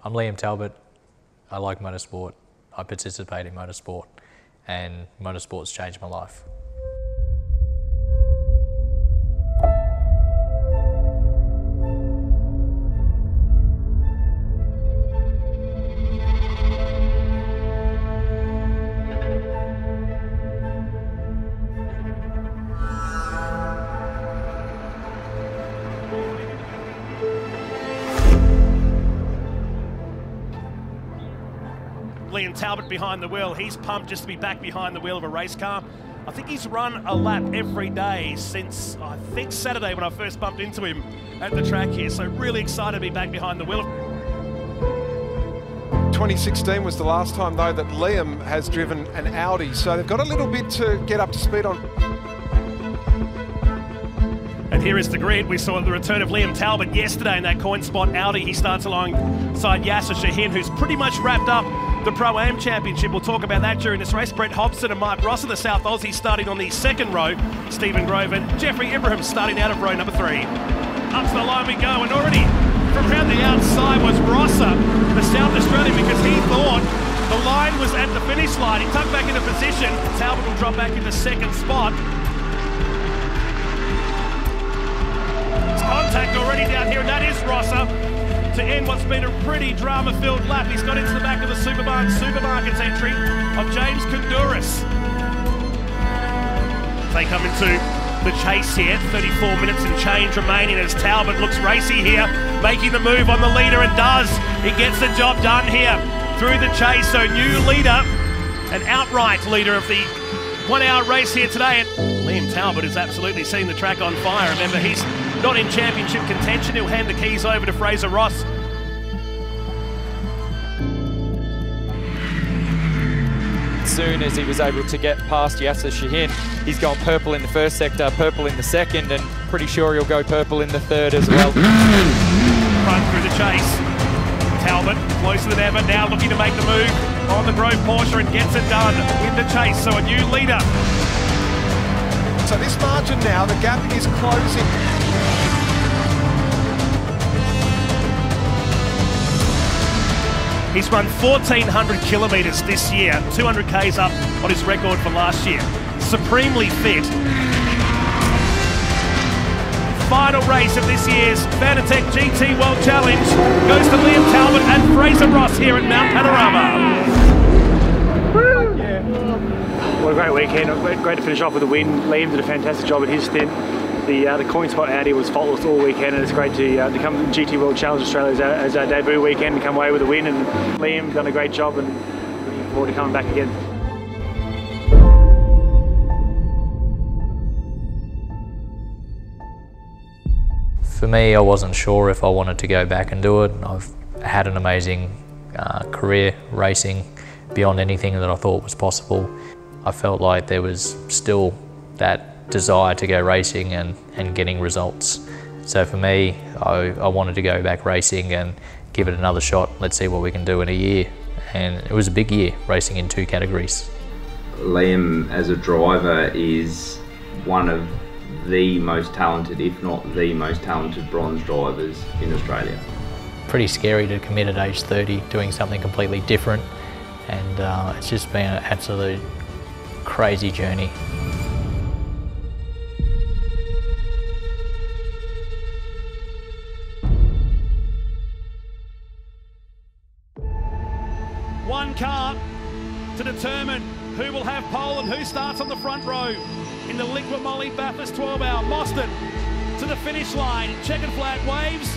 I'm Liam Talbot. I like motorsport. I participate in motorsport, and motorsport's changed my life. Liam Talbot behind the wheel. He's pumped just to be back behind the wheel of a race car. I think he's run a lap every day since, I think, Saturday when I first bumped into him at the track here. So really excited to be back behind the wheel. 2016 was the last time, though, that Liam has driven an Audi. So they've got a little bit to get up to speed on. And here is the grid. We saw the return of Liam Talbot yesterday in that coin spot Audi. He starts alongside Yasser Shahin, who's pretty much wrapped up the Pro-Am Championship. We'll talk about that during this race. Brett Hobson and Mark Ross of the South Aussie starting on the second row. Stephen Grove and Jeffrey Ibrahim starting out of row number 3. Up to the line we go, and already from around the outside was Rosser, the South Australian, because he thought the line was at the finish line. He tucked back into position. Talbot will drop back in the second spot. Contact already down here, and that is Rosser to end what's been a pretty drama-filled lap. He's got into the back of the Supermarkets entry of James Kountouris. They come into the chase here, 34 minutes and change remaining as Talbot looks racy here, making the move on the leader, and does. He gets the job done here through the chase. So new leader, an outright leader of the 1 hour race here today. And Liam Talbot has absolutely seen the track on fire. Remember, he's not in championship contention. He'll hand the keys over to Fraser Ross. As soon as he was able to get past Yasser Shahin, he's gone purple in the first sector, purple in the second, and pretty sure he'll go purple in the third as well. Run through the chase. Talbot closer than ever, now looking to make the move on the Grove Porsche and gets it done with the chase. So a new leader. So this margin now, the gap is closing. He's run 1,400 kilometres this year, 200 Ks up on his record for last year. Supremely fit. Final race of this year's Fanatec GT World Challenge goes to Liam Talbot and Fraser Ross here at Mount Panorama. What a great weekend. Great to finish off with a win. Liam did a fantastic job at his stint. The coin spot Audi was faultless all weekend, and it's great to come GT World Challenge Australia as our debut weekend and come away with a win. And Liam done a great job, and looking forward to coming back again. For me, I wasn't sure if I wanted to go back and do it. I've had an amazing career racing beyond anything that I thought was possible. I felt like there was still that desire to go racing and getting results. So for me, I wanted to go back racing and give it another shot. Let's see what we can do in a year. And it was a big year, racing in 2 categories. Liam as a driver is one of the most talented, if not the most talented bronze drivers in Australia. Pretty scary to commit at age 30, doing something completely different. And it's just been an absolute crazy journey. One car to determine who will have pole and who starts on the front row in the Liqui Moly Bathurst 12 hour. Mostyn to the finish line. Checkered flag waves.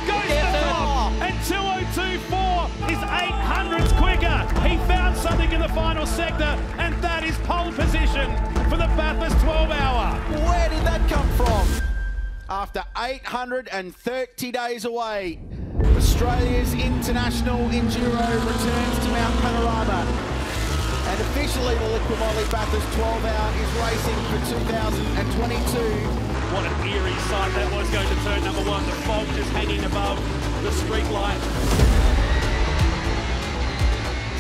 Goes to the top. And 2:02.4 is 800ths quicker. He found something in the final sector, and that is pole position for the Bathurst 12 hour. Where did that come from? After 830 days away, Australia's International Enduro returns to Mount Panorama. And officially the Liqui Moly Bathurst 12 hour is racing for 2022. What an eerie sight that was going to turn number 1. The fog just hanging above the street light.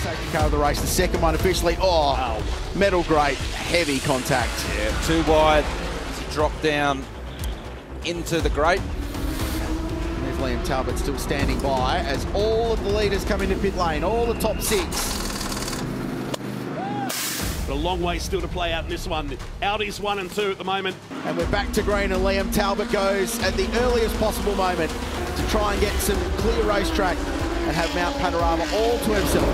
Safety car of the race, the second one officially. Oh, metal grate, heavy contact. Yeah, too wide to drop down into the grate. And of Liam Talbot still standing by as all of the leaders come into pit lane, all the top 6. But a long way still to play out in this one. Audi's 1 and 2 at the moment. And we're back to green, and Liam Talbot goes at the earliest possible moment to try and get some clear racetrack and have Mount Panorama all to himself.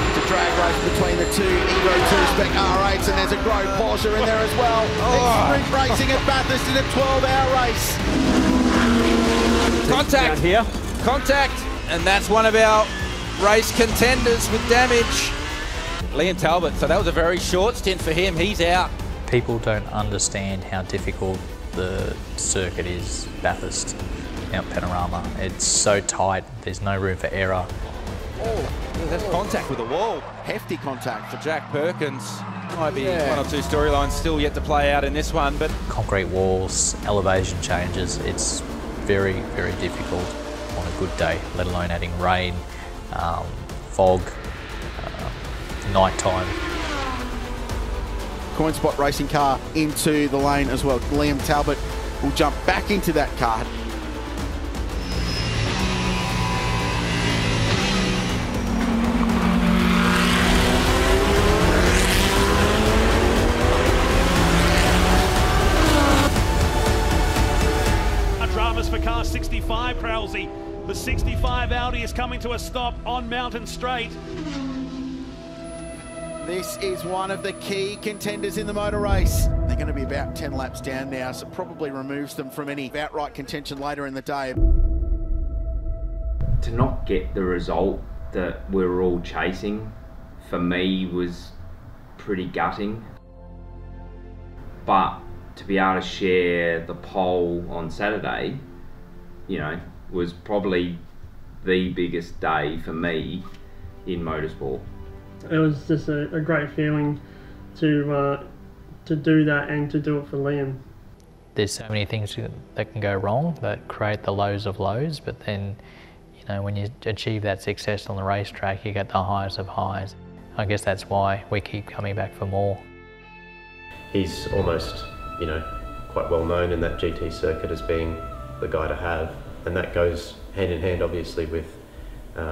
It's a drag race between the two Evo 2 Spec R8s, and there's a Grove Porsche in there as well. It's sprint racing at Bathurst in a 12-hour race. Contact here. Contact, and that's one of our race contenders with damage. Liam Talbot, so that was a very short stint for him. He's out. People don't understand how difficult the circuit is, Bathurst, Mount Panorama. It's so tight, there's no room for error. Oh, that's contact with the wall. Hefty contact For Jack Perkins. Might be one or two storylines still yet to play out in this one, but Concrete walls, elevation changes, it's very, very difficult on a good day, let alone adding rain, fog, night time. Coin Spot racing car into the lane as well. Liam Talbot will jump back into that car. Dramas for car 65, Krause. The 65 Audi is coming to a stop on Mountain Straight. This is one of the key contenders in the motor race. They're going to be about 10 laps down now, so probably removes them from any outright contention later in the day. To not get the result that we were all chasing, for me, was pretty gutting. But to be able to share the pole on Saturday, you know, was probably the biggest day for me in motorsport. It was just a great feeling to do that and to do it for Liam. There's so many things that can go wrong that create the lows of lows, but then, you know, when you achieve that success on the racetrack, you get the highs of highs. I guess that's why we keep coming back for more. He's almost, you know, quite well known in that GT circuit as being the guy to have, and that goes hand in hand obviously with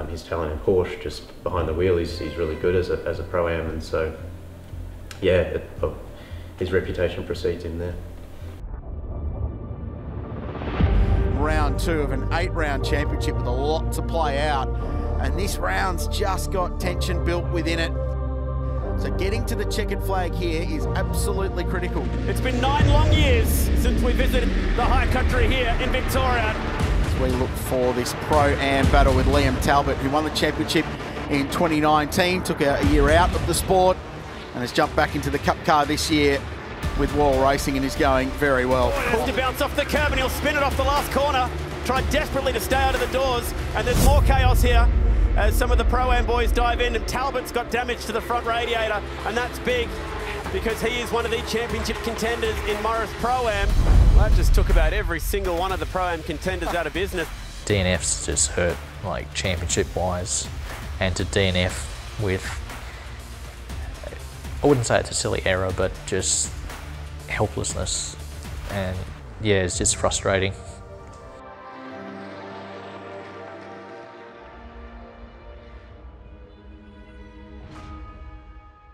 his talent in Porsche. Just behind the wheel, he's really good as a Pro-Am, and so yeah, his reputation precedes him there. Round 2 of an 8-round championship with a lot to play out, and this round's just got tension built within it. So getting to the checkered flag here is absolutely critical. It's been 9 long years since we visited the high country here in Victoria. As we look for this Pro-Am battle with Liam Talbot, who won the championship in 2019, took a year out of the sport, and has jumped back into the Cup car this year with Royal Racing and is going very well. Has to bounce off the curb and he'll spin it off the last corner. Tried desperately to stay out of the doors, and there's more chaos here as some of the Pro-Am boys dive in, and Talbot's got damage to the front radiator, and that's big because he is one of the championship contenders in Morris Pro-Am. That just took about every single one of the Pro-Am contenders out of business. DNF's just hurt, like, championship-wise, and to DNF with, I wouldn't say it's a silly error, but just helplessness, and yeah, it's just frustrating.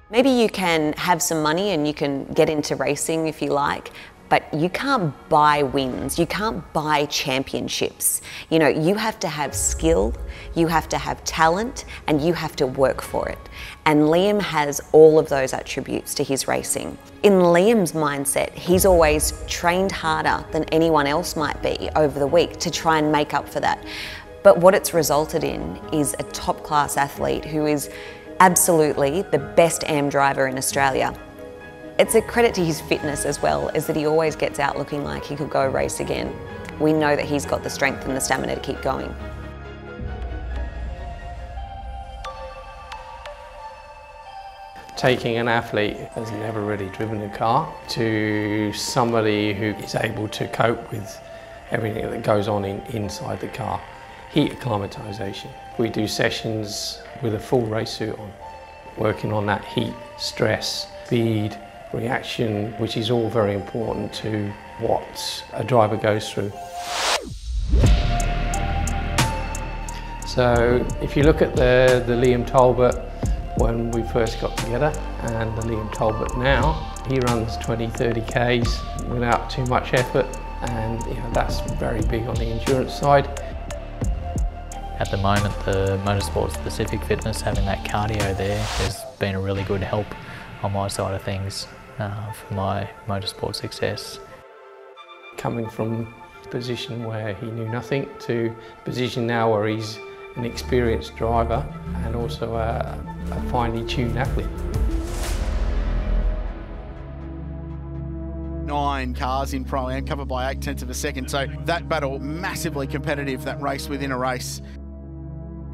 Maybe you can have some money and you can get into racing if you like, but you can't buy wins, you can't buy championships. You know, you have to have skill, you have to have talent, and you have to work for it. And Liam has all of those attributes to his racing. In Liam's mindset, he's always trained harder than anyone else might be over the week to try and make up for that. But what it's resulted in is a top-class athlete who is absolutely the best AM driver in Australia. It's a credit to his fitness as well, as that he always gets out looking like he could go race again. We know that he's got the strength and the stamina to keep going. Taking an athlete who's never really driven a car to somebody who is able to cope with everything that goes on inside the car. Heat acclimatisation. We do sessions with a full race suit on, working on that heat, stress, speed, reaction, which is all very important to what a driver goes through. So if you look at the Liam Talbot when we first got together and the Liam Talbot now, he runs 20-30 Ks without too much effort, and that's very big on the endurance side. At the moment, the motorsport specific fitness, having that cardio there has been a really good help on my side of things for my motorsport success. Coming from a position where he knew nothing to a position now where he's an experienced driver and also a finely tuned athlete. 9 cars in Pro-Am, covered by 0.8 of a second. So that battle massively competitive, that race within a race.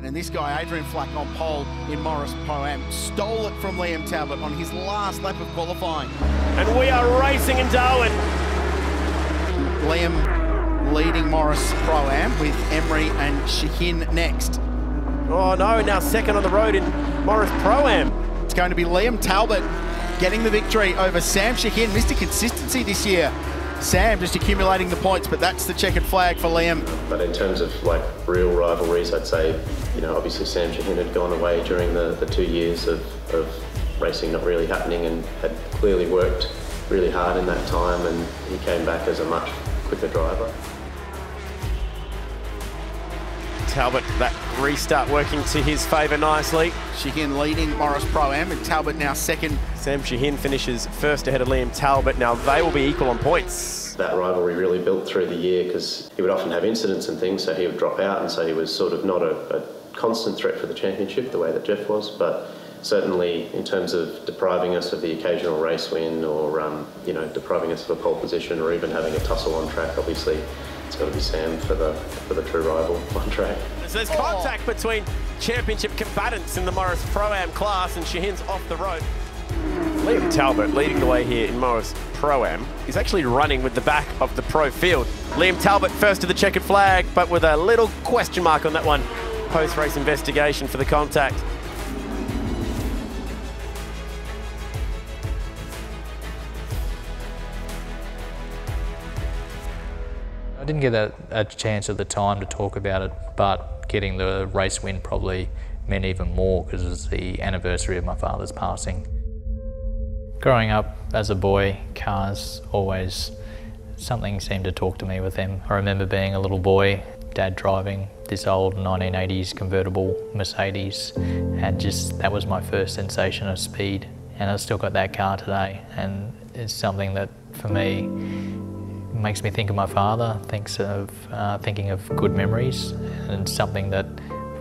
And this guy, Adrian Flack, on pole in Morris Pro-Am, stole it from Liam Talbot on his last lap of qualifying. And we are racing in Darwin. Liam leading Morris Pro-Am with Emery and Shaheen next. Oh no, now second on the road in Morris Pro-Am. It's going to be Liam Talbot getting the victory over Sam Shaheen. Mr. Consistency this year. Sam just accumulating the points, but that's the checkered flag for Liam. But in terms of like real rivalries, I'd say, obviously Sam Shaheen had gone away during the 2 years of racing not really happening and had clearly worked really hard in that time, and he came back as a much quicker driver. Talbot, that restart working to his favour nicely. Shaheen leading Morris Pro-Am, and Talbot now second. Sam Shaheen finishes first ahead of Liam Talbot. Now they will be equal on points. That rivalry really built through the year because he would often have incidents and things, so he would drop out, and so he was sort of not a constant threat for the championship the way that Jeff was, but certainly in terms of depriving us of the occasional race win or depriving us of a pole position or even having a tussle on track, obviously it's got to be Sam for the true rival on track. So there's contact between championship combatants in the Morris Pro-Am class, and Shaheen's off the road. Liam Talbot leading the way here in Morris Pro-Am. He's actually running with the back of the pro field. Liam Talbot first to the checkered flag, but with a little question mark on that one. Post-race investigation for the contact. I didn't get a chance at the time to talk about it, but getting the race win probably meant even more because it was the anniversary of my father's passing. Growing up as a boy, cars always, something seemed to talk to me with them. I remember being a little boy, Dad driving this old 1980s convertible Mercedes, and that was my first sensation of speed. And I've still got that car today, and it's something that for me makes me think of my father, thinking of good memories, and something that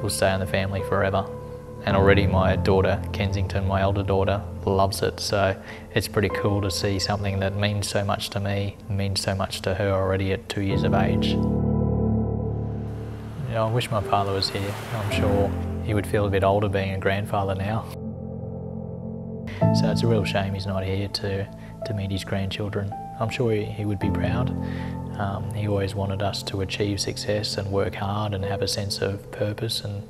will stay in the family forever. And already my daughter, Kensington, my elder daughter, loves it, so it's pretty cool to see something that means so much to me, means so much to her already at 2 years of age. I wish my father was here. I'm sure he would feel a bit older being a grandfather now. So it's a real shame he's not here to meet his grandchildren. I'm sure he would be proud. He always wanted us to achieve success and work hard and have a sense of purpose, and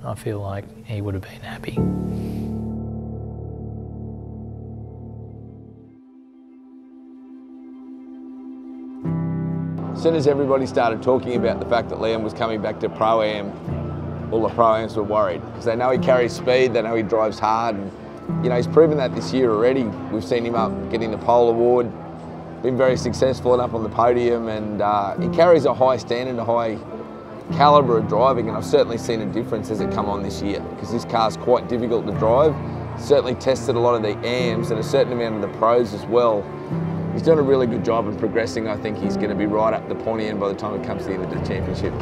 I feel like he would have been happy. As soon as everybody started talking about the fact that Liam was coming back to Pro-Am, all the Pro-Ams were worried because they know he carries speed, they know he drives hard, and he's proven that this year already. We've seen him up getting the pole award, been very successful and up on the podium, and he carries a high standard, a high calibre of driving, and I've certainly seen a difference as it come on this year because this car's quite difficult to drive. Certainly tested a lot of the AMs and a certain amount of the pros as well. He's done a really good job in progressing. I think he's going to be right up the pointy end by the time it comes to the end of the championship.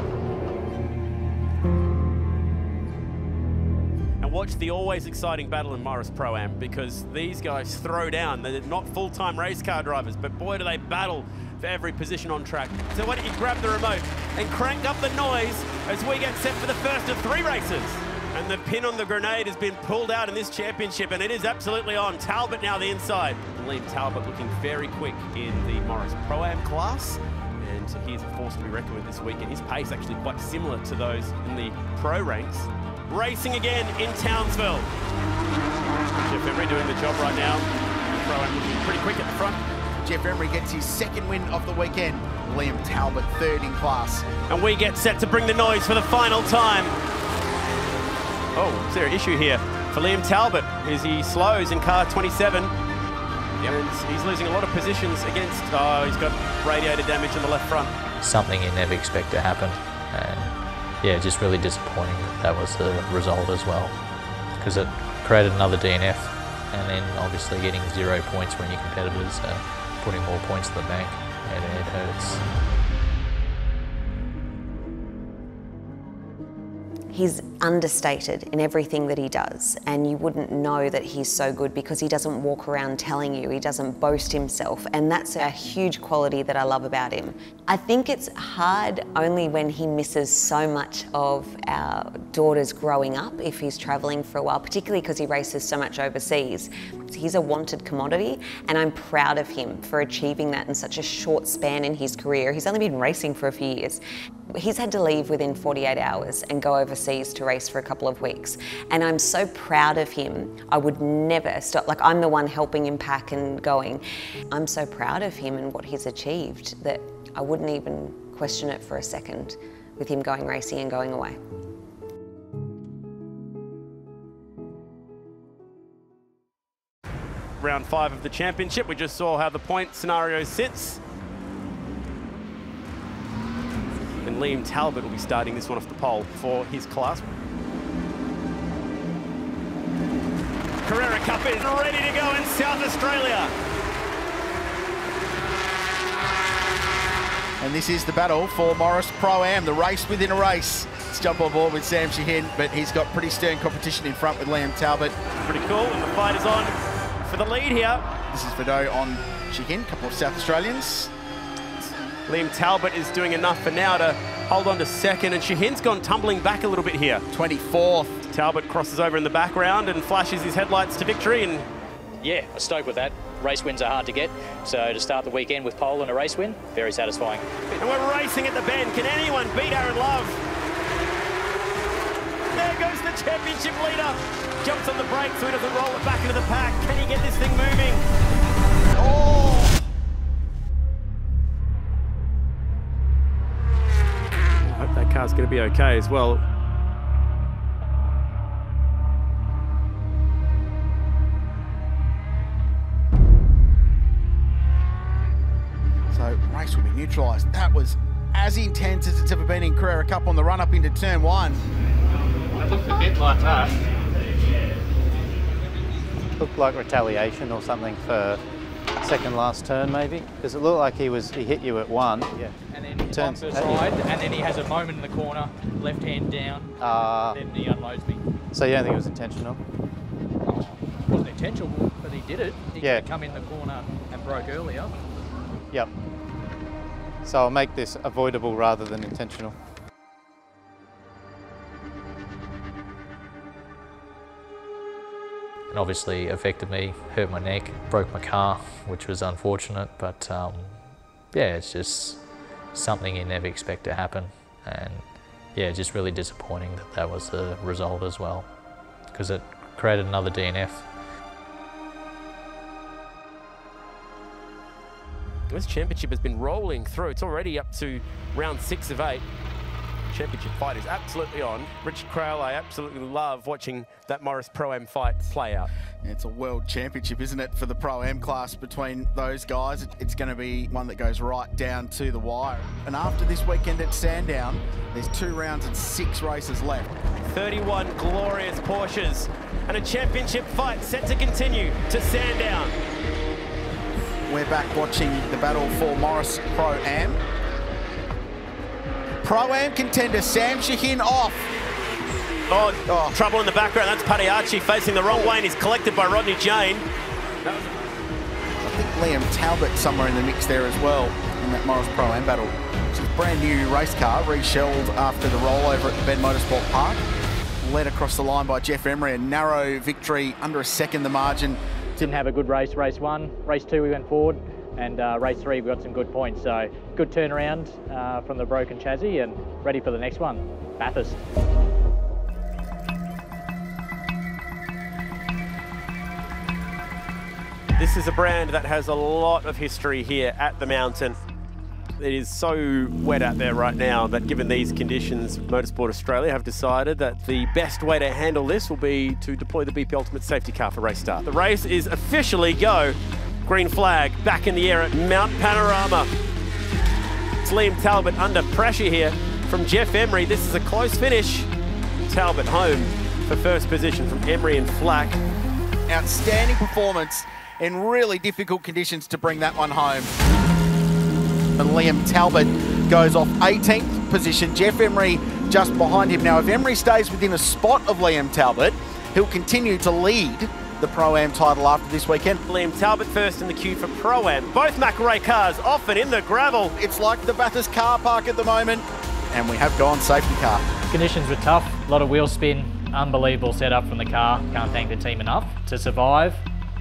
And watch the always exciting battle in Morris Pro-Am, because these guys throw down. They're not full-time race car drivers, but boy do they battle for every position on track. So why don't you grab the remote and crank up the noise as we get set for the first of 3 races. And the pin on the grenade has been pulled out in this championship, and it is absolutely on. Talbot now the inside. Liam Talbot looking very quick in the Morris Pro-Am class, and he is a force to be reckoned with this week, and his pace actually quite similar to those in the pro ranks. Racing again in Townsville. Jeff Emery doing the job right now. Pro-Am looking pretty quick at the front. Jeff Emery gets his second win of the weekend. Liam Talbot third in class. And we get set to bring the noise for the final time. Oh, is there an issue here for Liam Talbot as he slows in car 27? And he's losing a lot of positions against, he's got radiator damage in the left front. Something you never expect to happen. And yeah, just really disappointing that was the result as well, because it created another DNF, and then obviously getting 0 points when your competitors are putting more points to the bank, and it hurts. He's understated in everything that he does, and you wouldn't know that he's so good because he doesn't walk around telling you, he doesn't boast himself, and that's a huge quality that I love about him. I think it's hard only when he misses so much of our daughters growing up if he's travelling for a while, particularly because he races so much overseas. He's a wanted commodity, and I'm proud of him for achieving that in such a short span in his career. He's only been racing for a few years. He's had to leave within 48 hours and go overseas to race for a couple of weeks. And I'm so proud of him. I would never stop. Like, I'm the one helping him pack and going. I'm so proud of him and what he's achieved that I wouldn't even question it for a second with him going racing and going away. Round 5 of the championship. We just saw how the point scenario sits. And Liam Talbot will be starting this one off the pole for his class. Carrera Cup is ready to go in South Australia. And this is the battle for Morris Pro-Am, the race within a race. Let's jump on board with Sam Shaheen, but he's got pretty stern competition in front with Liam Talbot. Pretty cool, and the fight is on for the lead here. This is Vidot on Shaheen, a couple of South Australians. Liam Talbot is doing enough for now to hold on to second, and Shaheen's gone tumbling back a little bit here. 24th. Talbot crosses over in the background and flashes his headlights to victory. And yeah, I'm stoked with that. Race wins are hard to get, so to start the weekend with pole and a race win, very satisfying. And we're racing at the bend. Can anyone beat Aaron Love? There goes the championship leader. Jumps on the brake so he doesn't roll it back into the pack. Can he get this thing moving? Oh! I hope that car's going to be okay as well. So race will be neutralised. That was as intense as it's ever been in Carrera Cup on the run up into turn 1. It looked a bit like that. Looked like retaliation or something for second last turn maybe, because it looked like he hit you at 1. Yeah. And then turns the side, and then he has a moment in the corner, left hand down, then he unloads me. So you don't think it was intentional? It wasn't intentional, but he did it. He could have come in the corner and broke earlier. Yep. So I'll make this avoidable rather than intentional. And obviously affected me, hurt my neck, broke my car, which was unfortunate, but yeah, it's just something you never expect to happen. And yeah, just really disappointing that that was the result as well, because it created another DNF. This championship has been rolling through. It's already up to round 6 of 8. Championship fight is absolutely on. Richard Craill, I absolutely love watching that Morris Pro-Am fight play out. It's a world championship, isn't it, for the Pro-Am class between those guys. It's going to be one that goes right down to the wire. And after this weekend at Sandown, there's 2 rounds and 6 races left. 31 glorious Porsches and a championship fight set to continue to Sandown. We're back watching the battle for Morris Pro-Am. Pro-Am contender Sam Shaheen off. Oh, trouble in the background. That's Pagliacci facing the wrong way and he's collected by Rodney Jane. I think Liam Talbot somewhere in the mix there as well in that Morris Pro-Am battle. It's a brand new race car, reshelled after the rollover at the Bend Motorsport Park. Led across the line by Jeff Emery, a narrow victory, under a second the margin. Didn't have a good race 1. Race 2 we went forward, and race 3 we got some good points. So good turnaround from the broken chassis and ready for the next one, Bathurst. This is a brand that has a lot of history here at the mountain. It is so wet out there right now that given these conditions, Motorsport Australia have decided that the best way to handle this will be to deploy the BP Ultimate safety car for race start. The race is officially go. Green flag back in the air at Mount Panorama. It's Liam Talbot under pressure here from Jeff Emery. This is a close finish. Talbot home for first position from Emery and Flack. Outstanding performance in really difficult conditions to bring that one home. And Liam Talbot goes off 18th position. Jeff Emery just behind him. Now, if Emery stays within a spot of Liam Talbot, he'll continue to lead the Pro-Am title after this weekend. Liam Talbot first in the queue for Pro-Am. Both McRae cars off and in the gravel. It's like the Bathurst car park at the moment. And we have gone safety car. Conditions were tough, a lot of wheel spin, unbelievable setup from the car. Can't thank the team enough to survive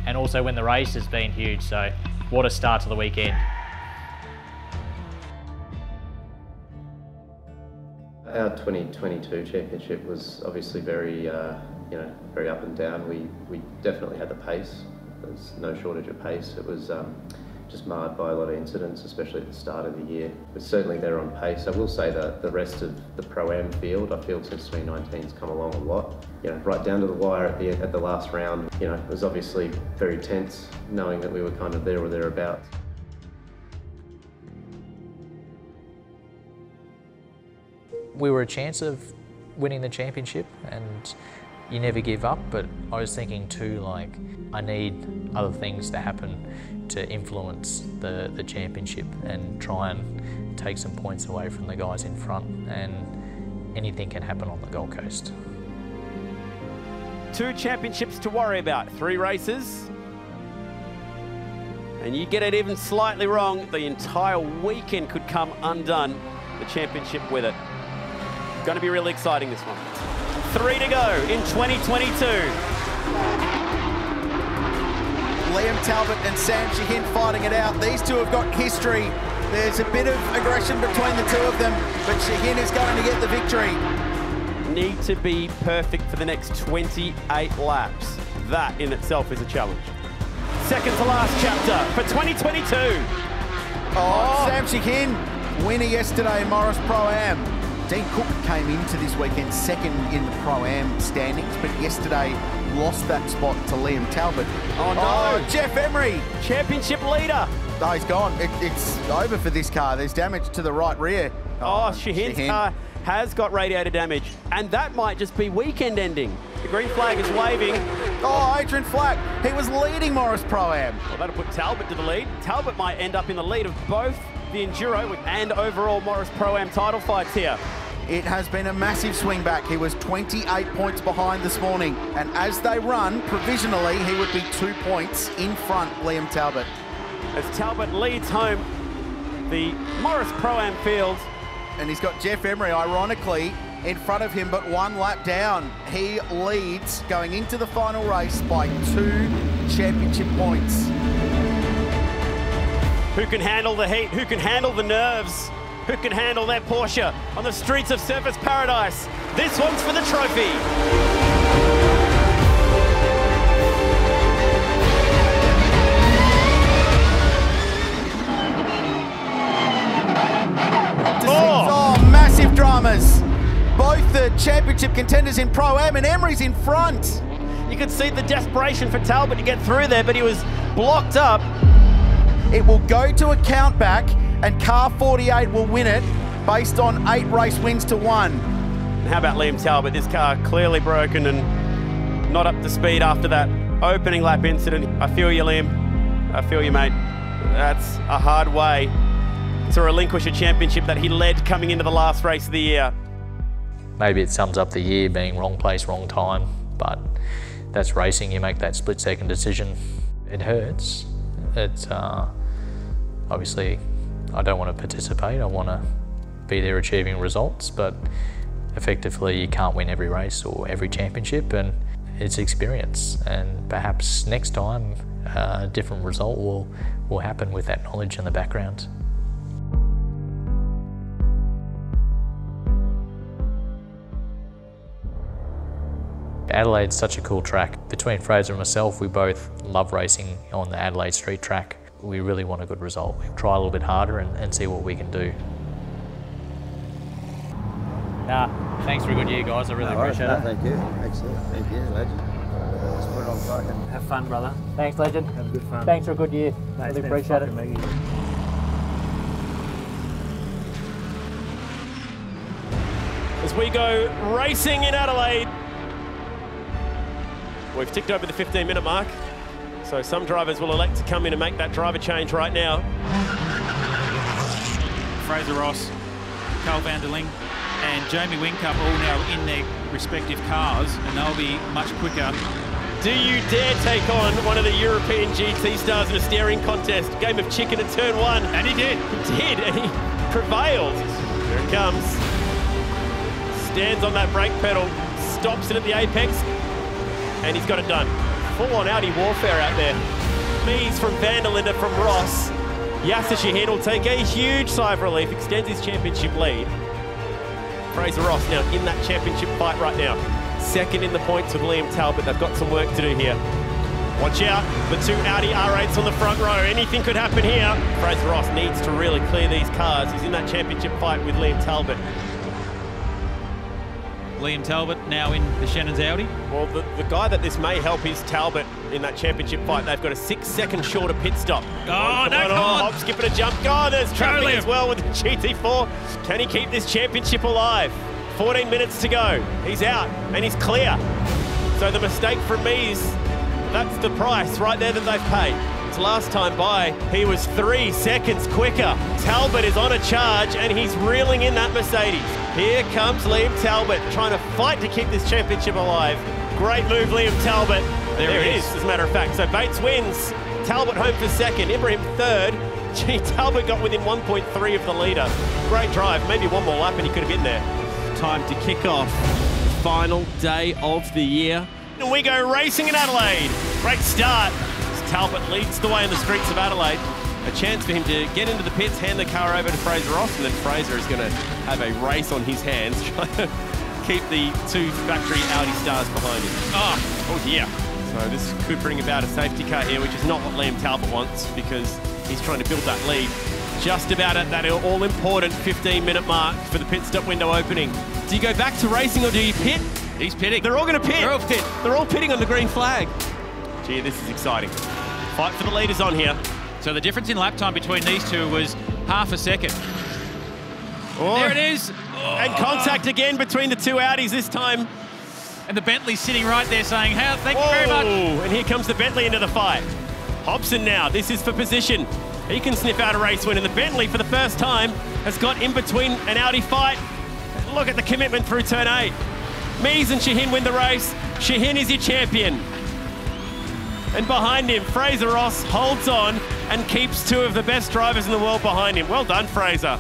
and also win the race has been huge. So what a start to the weekend. Our 2022 championship was obviously very, very up and down. We definitely had the pace. There's no shortage of pace. It was just marred by a lot of incidents, especially at the start of the year. But certainly they're on pace. I will say that the rest of the Pro-Am field, I feel since 2019's come along a lot. Right down to the wire at the last round. It was obviously very tense, knowing that we were kind of there or thereabouts. We were a chance of winning the championship and you never give up, but I was thinking too, like, I need other things to happen to influence the championship and try and take some points away from the guys in front, and anything can happen on the Gold Coast. 2 championships to worry about, 3 races. And you get it even slightly wrong, the entire weekend could come undone, the championship with it. Going to be really exciting, this one. 3 to go in 2022. Liam Talbot and Sam Shaheen fighting it out. These two have got history. There's a bit of aggression between the two of them, but Shaheen is going to get the victory. Need to be perfect for the next 28 laps. That in itself is a challenge. Second to last chapter for 2022. Sam Shaheen, winner yesterday in Morris Pro-Am. Dean Cook came into this weekend second in the Pro-Am standings, but yesterday lost that spot to Liam Talbot. Oh no! Jeff Emery! Championship leader! Oh, he's gone. It's over for this car. There's damage to the right rear. Shaheen's car has got radiator damage, and that might just be weekend ending. The green flag is waving. Adrian Flack, he was leading Morris Pro-Am. Well, that'll put Talbot to the lead. Talbot might end up in the lead of both the Enduro and overall Morris Pro-Am title fights here. It has been a massive swing back. He was 28 points behind this morning, and as they run, provisionally, he would be 2 points in front, Liam Talbot. As Talbot leads home the Morris Pro-Am field. And he's got Jeff Emery, ironically, in front of him, but 1 lap down. He leads going into the final race by 2 championship points. Who can handle the heat? Who can handle the nerves? Who can handle their Porsche on the streets of Surfers Paradise? This one's for the trophy. Massive dramas. Both the championship contenders in Pro-Am, and Emery's in front. You could see the desperation for Talbot to get through there, but he was blocked up. It will go to a count back, and car 48 will win it based on 8 race wins to 1. And how about Liam Talbot? This car clearly broken and not up to speed after that opening lap incident. I feel you, Liam. I feel you, mate. That's a hard way to relinquish a championship that he led coming into the last race of the year. Maybe it sums up the year being wrong place, wrong time, but that's racing. You make that split-second decision. It hurts. It's obviously, I don't want to participate. I want to be there achieving results, but effectively you can't win every race or every championship, and it's experience. And perhaps next time a different result will happen with that knowledge in the background. Adelaide's such a cool track. Between Fraser and myself, we both love racing on the Adelaide Street track. We really want a good result. We try a little bit harder and see what we can do. Thanks for a good year, guys. I really appreciate it. Thank you. Excellent. Thank you, legend. Let's put it on fucking. Have fun, brother. Thanks, legend. Have good fun. Thanks for a good year. Mate, Really appreciate it. As we go racing in Adelaide. We've ticked over the 15-minute mark, so some drivers will elect to come in and make that driver change right now. Fraser Ross, Carl van der Ling and Jamie Whincup all now in their respective cars, and they'll be much quicker. Do you dare take on one of the European GT stars in a steering contest? Game of chicken at turn one. And he did. He did, and he prevailed. Here it comes. Stands on that brake pedal, stops it at the apex, and he's got it done. Full-on Audi warfare out there. Mies from van der Linde from Ross. Yasser Shahin will take a huge sigh of relief, extends his championship lead. Fraser Ross now in that championship fight right now. Second in the points with Liam Talbot. They've got some work to do here. Watch out, the two Audi R8s on the front row. Anything could happen here. Fraser Ross needs to really clear these cars. He's in that championship fight with Liam Talbot. Liam Talbot now in the Shannon's Audi. Well, the guy that this may help is Talbot in that championship fight. They've got a 6-second shorter pit stop. Oh, no, come on. Hop, skip and a jump. Oh, there's traffic as well with the GT4. Can he keep this championship alive? 14 minutes to go. He's out and he's clear. So the mistake from Mies, that's the price right there that they've paid. His last time by, he was 3 seconds quicker. Talbot is on a charge and he's reeling in that Mercedes. Here comes Liam Talbot trying to fight to keep this championship alive. Great move, Liam Talbot. There it is, as a matter of fact. So Bates wins. Talbot home for second. Ibrahim third. Gee, Talbot got within 1.3 of the leader. Great drive. Maybe one more lap and he could have been there. Time to kick off the final day of the year. And we go racing in Adelaide. Great start. As Talbot leads the way in the streets of Adelaide. A chance for him to get into the pits, hand the car over to Fraser Ross, and then Fraser is going to have a race on his hands, trying to keep the two factory Audi stars behind him. Oh dear. So this could bring about a safety car here, which is not what Liam Talbot wants, because he's trying to build that lead. Just about at that all-important 15-minute mark for the pit stop window opening. Do you go back to racing or do you pit? He's pitting. They're all going to pit. They're all pit. They're all pitting on the green flag. Gee, this is exciting. Fight for the leaders on here. So the difference in lap time between these two was half a second. Oh. There it is. And contact again between the two Audis this time. And the Bentley's sitting right there saying, hey, thank you very much. And here comes the Bentley into the fight. Hobson now, this is for position. He can sniff out a race win, and the Bentley for the first time has got in between an Audi fight. Look at the commitment through turn 8. Mies and Shahin win the race. Shahin is your champion. And behind him, Fraser Ross holds on and keeps two of the best drivers in the world behind him. Well done, Fraser.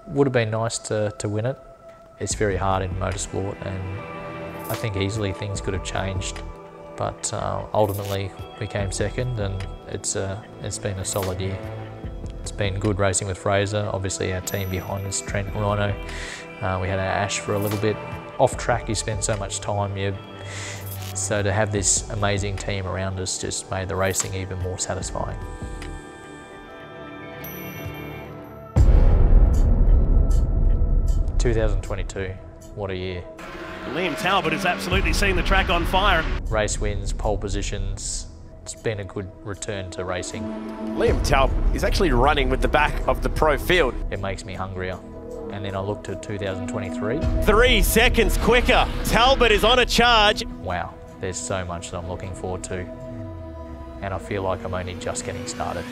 Would have been nice to win it. It's very hard in motorsport, and I think easily things could have changed. But ultimately, we came second, and it's been a solid year. It's been good racing with Fraser. Obviously, our team behind us, Trent and Rhino. We had our Ash for a little bit. Off track, you spend so much time. So to have this amazing team around us just made the racing even more satisfying. ...2022, what a year. Liam Talbot has absolutely seen the track on fire. Race wins, pole positions. It's been a good return to racing. Liam Talbot is actually running with the back of the pro field. It makes me hungrier. And then I look to 2023. 3 seconds quicker. Talbot is on a charge. Wow, there's so much that I'm looking forward to. And I feel like I'm only just getting started.